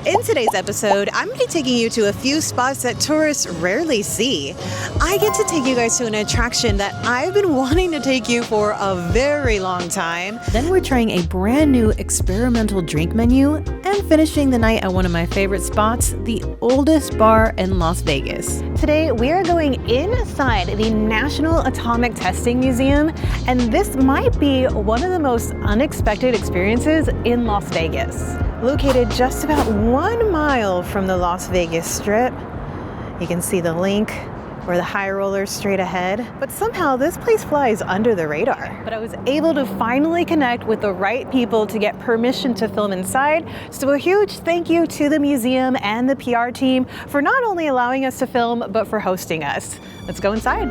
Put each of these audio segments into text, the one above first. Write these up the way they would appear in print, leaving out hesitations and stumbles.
In today's episode, I'm going to be taking you to a few spots that tourists rarely see. I get to take you guys to an attraction that I've been wanting to take you for a very long time. Then we're trying a brand new experimental drink menu and finishing the night at one of my favorite spots, the oldest bar in Las Vegas. Today, we are going inside the National Atomic Testing Museum, and this might be one of the most unexpected experiences in Las Vegas. Located just about 1 mile from the Las Vegas Strip. You can see the link or the high roller straight ahead. But somehow this place flies under the radar. But I was able to finally connect with the right people to get permission to film inside. So a huge thank you to the museum and the PR team for not only allowing us to film, but for hosting us. Let's go inside.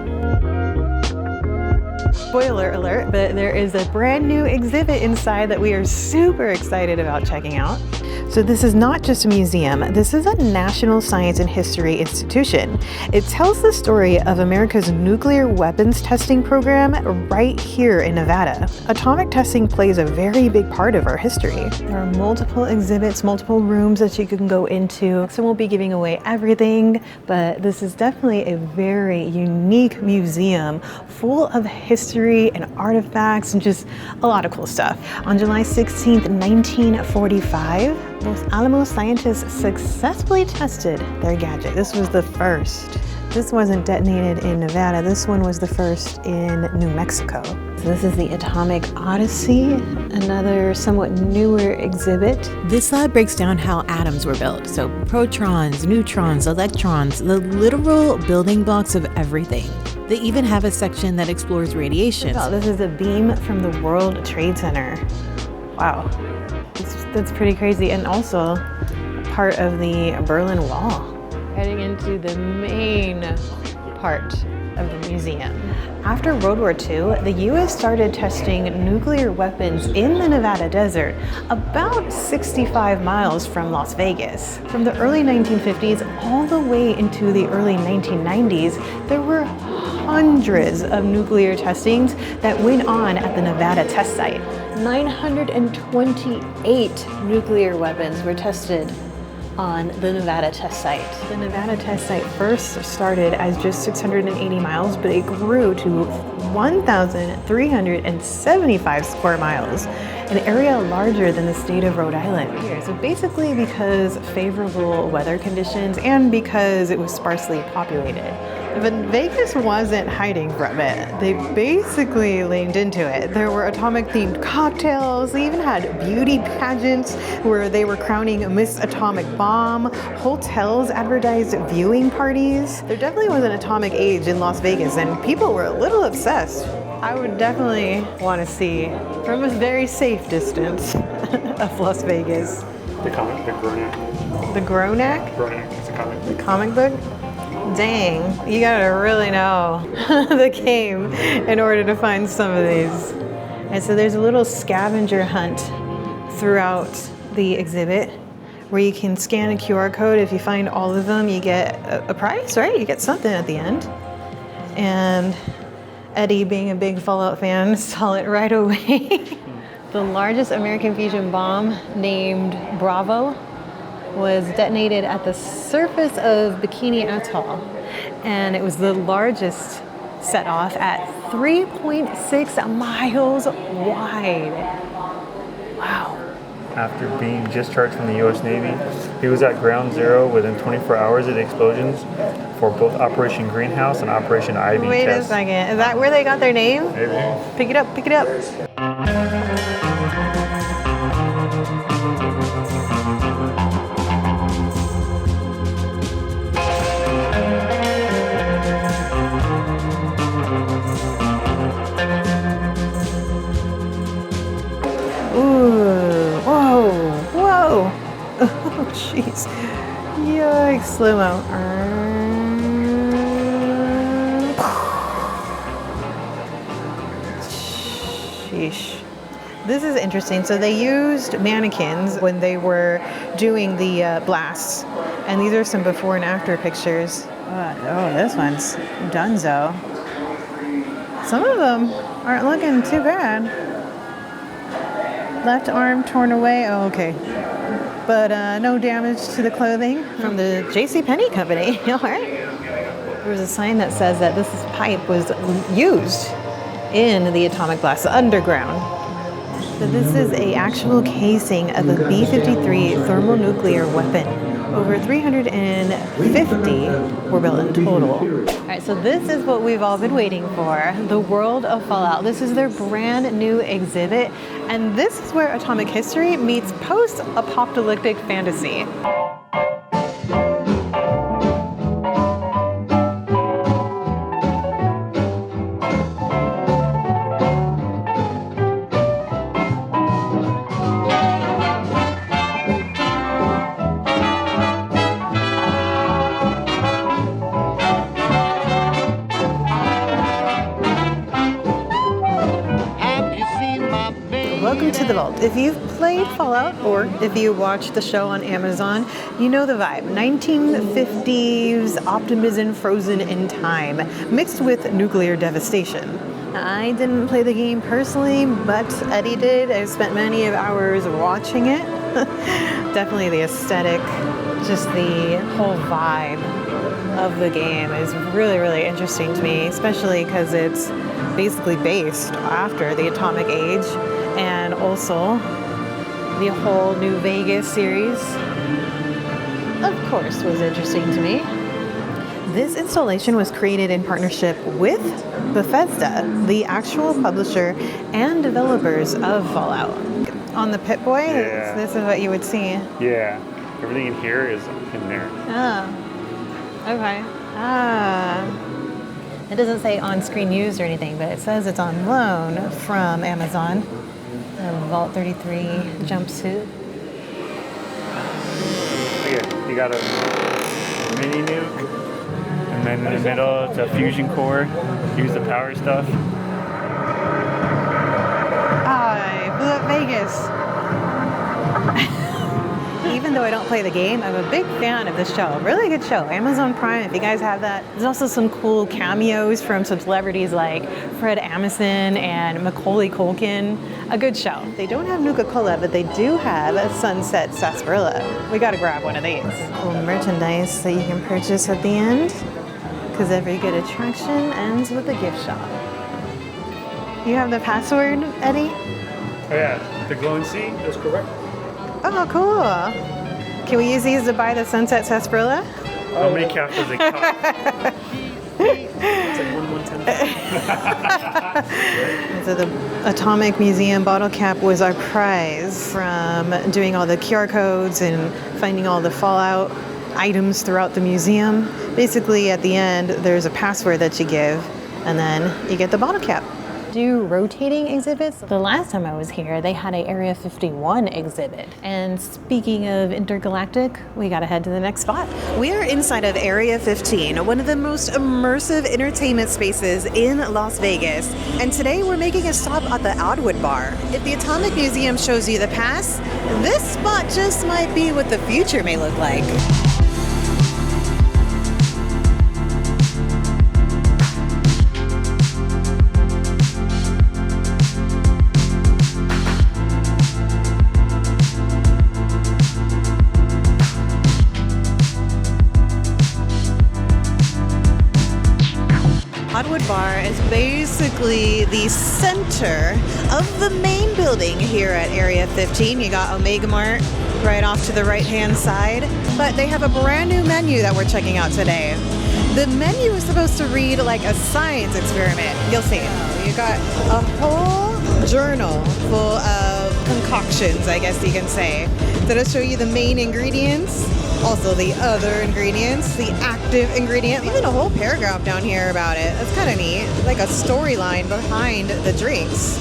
Spoiler alert, but there is a brand new exhibit inside that we are super excited about checking out. So this is not just a museum, this is a National Science and History institution. It tells the story of America's nuclear weapons testing program right here in Nevada. Atomic testing plays a very big part of our history. There are multiple exhibits, multiple rooms that you can go into. So we'll be giving away everything, but this is definitely a very unique museum full of history and artifacts and just a lot of cool stuff. On July 16th, 1945, Los Alamos scientists successfully tested their gadget. This was the first. This wasn't detonated in Nevada. This one was the first in New Mexico. So this is the Atomic Odyssey, another somewhat newer exhibit. This lab breaks down how atoms were built. So protons, neutrons, electrons, the literal building blocks of everything. They even have a section that explores radiation. Oh, this is a beam from the World Trade Center. Wow. That's pretty crazy, and also part of the Berlin Wall. Heading into the main part of the museum. After World War II, the U.S. started testing nuclear weapons in the Nevada desert about 65 miles from Las Vegas. From the early 1950s all the way into the early 1990s, there were hundreds of nuclear testings that went on at the Nevada test site. 928 nuclear weapons were tested on the Nevada test site. The Nevada test site first started as just 680 miles, but it grew to 1,375 square miles, an area larger than the state of Rhode Island. So basically because favorable weather conditions and because it was sparsely populated. But Vegas wasn't hiding from it. They basically leaned into it. There were atomic-themed cocktails. They even had beauty pageants where they were crowning Miss Atomic Bomb. Hotels advertised viewing parties. There definitely was an atomic age in Las Vegas, and people were a little obsessed. I would definitely want to see, from a very safe distance, of Las Vegas. The Gronak. The Gronak? Gronak is a comic book. The comic book? Dang, you gotta really know the game in order to find some of these. And so there's a little scavenger hunt throughout the exhibit where you can scan a QR code. If you find all of them, you get a prize, right? You get something at the end. And Eddie, being a big Fallout fan, saw it right away. The largest American fusion bomb, named Bravo, was detonated at the surface of Bikini Atoll, and it was the largest set off at 3.6 miles wide. Wow. After being discharged from the U.S. Navy, he was at ground zero within 24 hours of the explosions for both Operation Greenhouse and Operation Ivy Wait tests. a second, is that where they got their name? Maybe. Pick it up, pick it up. Oh, jeez. Yikes, slow-mo. Sheesh. This is interesting. So they used mannequins when they were doing the blasts. And these are some before and after pictures. Oh, this one's donezo. Some of them aren't looking too bad. Left arm torn away. Oh, okay. but no damage to the clothing from the JCPenney company. All right. There's a sign that says that this pipe was used in the atomic blast underground. So this is a actual casing of a B-53 thermonuclear weapon. Over 350 were built in total. All right, so this is what we've all been waiting for, the World of Fallout. This is their brand new exhibit, and this is where atomic history meets post-apocalyptic fantasy. Welcome to the Vault. If you've played Fallout or if you watched the show on Amazon, you know the vibe. 1950s optimism frozen in time, mixed with nuclear devastation. I didn't play the game personally, but Eddie did. I spent many hours watching it. Definitely the aesthetic, just the whole vibe of the game is really, really interesting to me, especially because it's basically based after the atomic age. And also the whole New Vegas series, of course, was interesting to me. This installation was created in partnership with Bethesda, the actual publisher and developers of Fallout. On the Pip-Boy, Yeah. this is what you would see. Yeah, everything in here is in there. Oh, okay. It doesn't say on-screen used or anything, but it says it's on loan from Amazon. A Vault 33 jumpsuit. Yeah, you got a mini nuke, and then in the middle it's a fusion core. Use the power stuff. I blew up Vegas. Even though I don't play the game, I'm a big fan of this show. Really good show. Amazon Prime, if you guys have that. There's also some cool cameos from some celebrities like Fred Armisen and Macaulay Culkin. A good show. They don't have Nuka-Cola, but they do have a Sunset Sarsaparilla. We gotta grab one of these. Cool merchandise that you can purchase at the end, because every good attraction ends with a gift shop. You have the password, Eddie? Oh yeah, the glowing sea? That's correct. Oh, cool. Can we use these to buy the Sunset Sarsaparilla? How many caps does it cost? It's like 1/10. So the Atomic Museum bottle cap was our prize from doing all the QR codes and finding all the Fallout items throughout the museum. Basically, at the end, there's a password that you give, and then you get the bottle cap. Do rotating exhibits. The last time I was here, they had an Area 51 exhibit. And speaking of intergalactic, we gotta head to the next spot. We are inside of Area 15, one of the most immersive entertainment spaces in Las Vegas. And today we're making a stop at the Oddwood Bar. If the Atomic Museum shows you the past, this spot just might be what the future may look like. Oddwood Bar is basically the center of the main building here at Area 15. You got Omega Mart right off to the right-hand side, but they have a brand new menu that we're checking out today. The menu is supposed to read like a science experiment. You'll see. You got a whole journal full of concoctions, I guess you can say. That'll show you the main ingredients, also the other ingredients, the active ingredient, even a whole paragraph down here about it. That's kind of neat, like a storyline behind the drinks.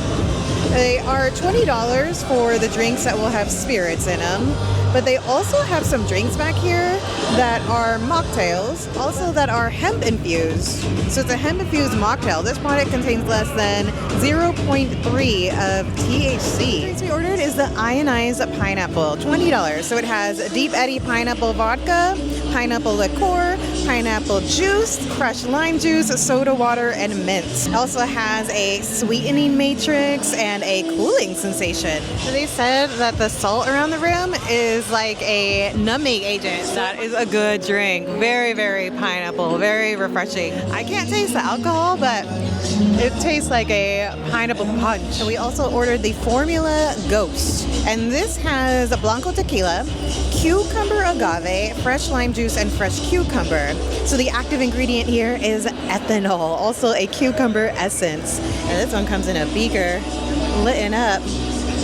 They are $20 for the drinks that will have spirits in them, but they also have some drinks back here that are mocktails, also that are hemp infused. So it's a hemp infused mocktail. This product contains less than 0.3 of THC. The drinks we ordered is the ionized pineapple, $20. So it has Deep Eddy pineapple vodka, pineapple liqueur, pineapple juice, fresh lime juice, soda water, and mint. It also has a sweetening matrix and a cooling sensation. So they said that the salt around the rim is like a numbing agent. That is a good drink. Very, very pineapple, very refreshing. I can't taste the alcohol, but it tastes like a pineapple punch. We also ordered the Formula Ghost, and this has Blanco tequila, cucumber agave, fresh lime juice, and fresh cucumber. So the active ingredient here is ethanol, also a cucumber essence. And this one comes in a beaker, lit up.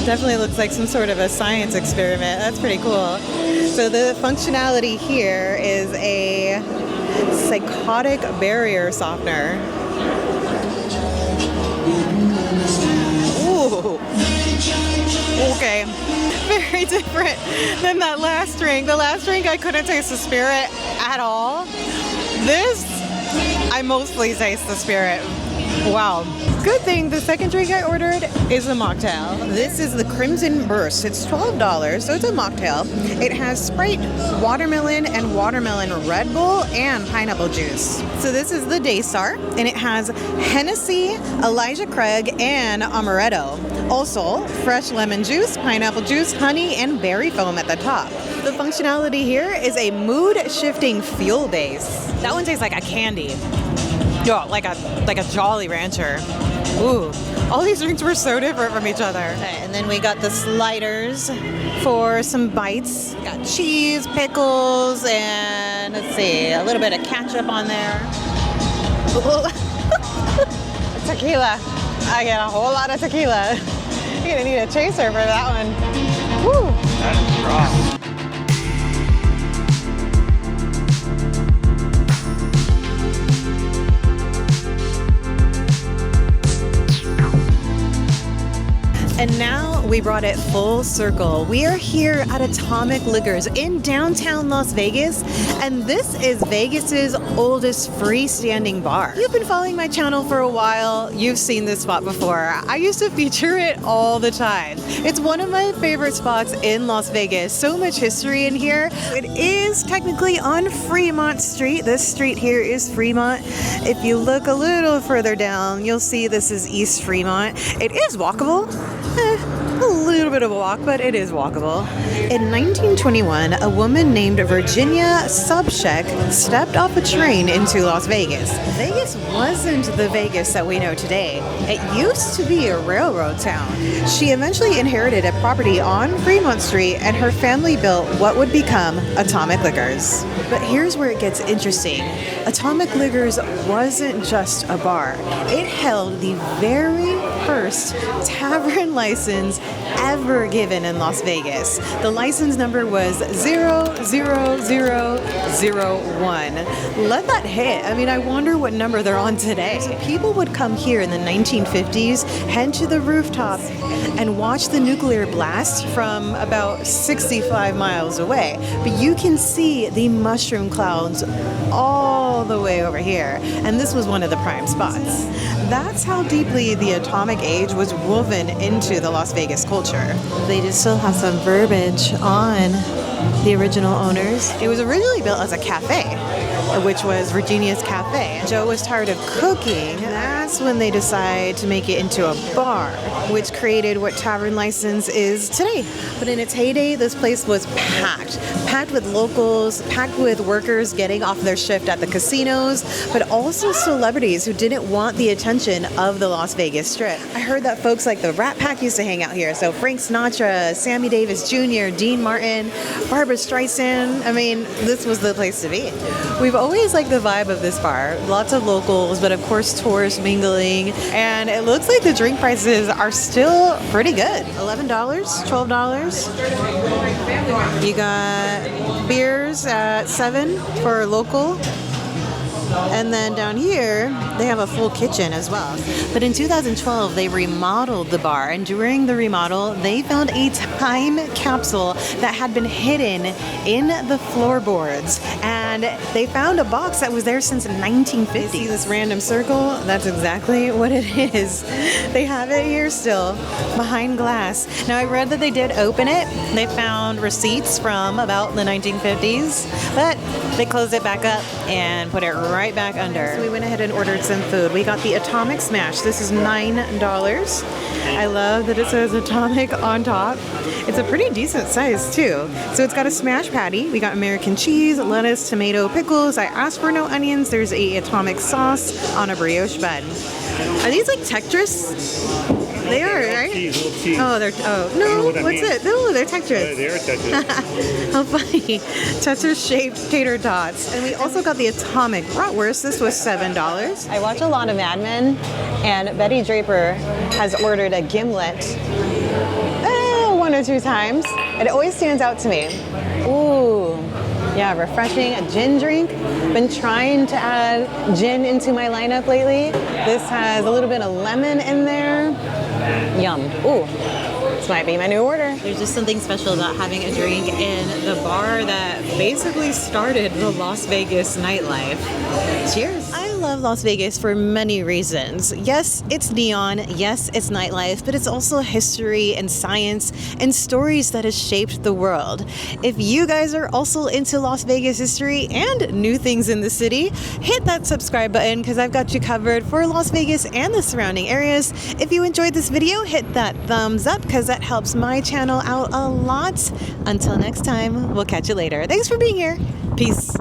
Definitely looks like some sort of a science experiment. That's pretty cool. So the functionality here is a psychotic barrier softener. Ooh. Okay. Very different than that last drink. The last drink I couldn't taste the spirit at all. This, I mostly taste the spirit. Wow. Good thing the second drink I ordered is a mocktail. This is the Crimson Burst. It's $12, so it's a mocktail. It has Sprite, watermelon, and watermelon Red Bull, and pineapple juice. So this is the Daystar, and it has Hennessy, Elijah Craig, and Amaretto. Also, fresh lemon juice, pineapple juice, honey, and berry foam at the top. The functionality here is a mood-shifting fuel base. That one tastes like a candy. Yeah, like a Jolly Rancher. Ooh, all these drinks were so different from each other. Okay, and then we got the sliders for some bites. Got cheese, pickles, and let's see, a little bit of ketchup on there. Tequila. I get a whole lot of tequila. You're gonna need a chaser for that one. Woo! That is strong. And now we brought it full circle. We are here at Atomic Liquors in downtown Las Vegas, and this is Vegas's oldest freestanding bar. You've been following my channel for a while. You've seen this spot before. I used to feature it all the time. It's one of my favorite spots in Las Vegas. So much history in here. It is technically on Fremont Street. This street here is Fremont. If you look a little further down, you'll see this is East Fremont. It is walkable. A little bit of a walk, but it is walkable. In 1921, a woman named Virginia Sobchak stepped off a train into Las Vegas. Vegas wasn't the Vegas that we know today. It used to be a railroad town. She eventually inherited a property on Fremont Street, and her family built what would become Atomic Liquors. But here's where it gets interesting. Atomic Liquors wasn't just a bar. It held the very first tavern license ever given in Las Vegas. The license number was 00001. Let that hit. I mean, I wonder what number they're on today. So people would come here in the 1950s, head to the rooftop, and watch the nuclear blast from about 65 miles away. But you can see the mushroom clouds all the way over here. And this was one of the prime spots. That's how deeply the atomic age was woven into the Las Vegas culture. They just still have some verbiage on the original owners. It was originally built as a cafe, which was Virginia's Cafe. Joe was tired of cooking. That's when they decided to make it into a bar, which created what tavern license is today. But in its heyday, this place was packed with locals, packed with workers getting off their shift at the casinos, but also celebrities who didn't want the attention of the Las Vegas Strip. I heard that folks like the Rat Pack used to hang out here. So Frank Sinatra, Sammy Davis Jr., Dean Martin, Barbra Streisand. I mean, this was the place to be. We've always liked the vibe of this bar. Lots of locals, but of course tourists mingling. And it looks like the drink prices are still pretty good. $11, $12. You got beers at $7 for local. And then down here, they have a full kitchen as well. But in 2012, they remodeled the bar. And during the remodel, they found a time capsule that had been hidden in the floorboards. And they found a box that was there since 1950. See this random circle? That's exactly what it is. They have it here still, behind glass. Now, I read that they did open it. They found receipts from about the 1950s, but they closed it back up and put it right back under. So we went ahead and ordered some food. We got the Atomic Smash. This is $9. I love that it says Atomic on top. It's a pretty decent size too. So it's got a smash patty. We got American cheese, lettuce, tomato, pickles. I asked for no onions. There's a Atomic sauce on a brioche bun. Are these like Tetris? They are, right? Little cheese. Oh, they're, no, what's it? No, they're Tetris. They are Tetris. How funny. Tetris-shaped tater tots. And we also got the Atomic Bratwurst. This was $7. I watch a lot of Mad Men, and Betty Draper has ordered a gimlet 1 or 2 times. It always stands out to me. Ooh. Yeah, refreshing. A gin drink. Been trying to add gin into my lineup lately. This has a little bit of lemon in there. Yum. Ooh. This might be my new order. There's just something special about having a drink in the bar that basically started the Las Vegas nightlife. Cheers. I love Las Vegas for many reasons. Yes, it's neon. Yes, it's nightlife, but it's also history and science and stories that has shaped the world. If you guys are also into Las Vegas history and new things in the city, hit that subscribe button because I've got you covered for Las Vegas and the surrounding areas. If you enjoyed this video, hit that thumbs up because that helps my channel out a lot. Until next time, we'll catch you later. Thanks for being here. Peace.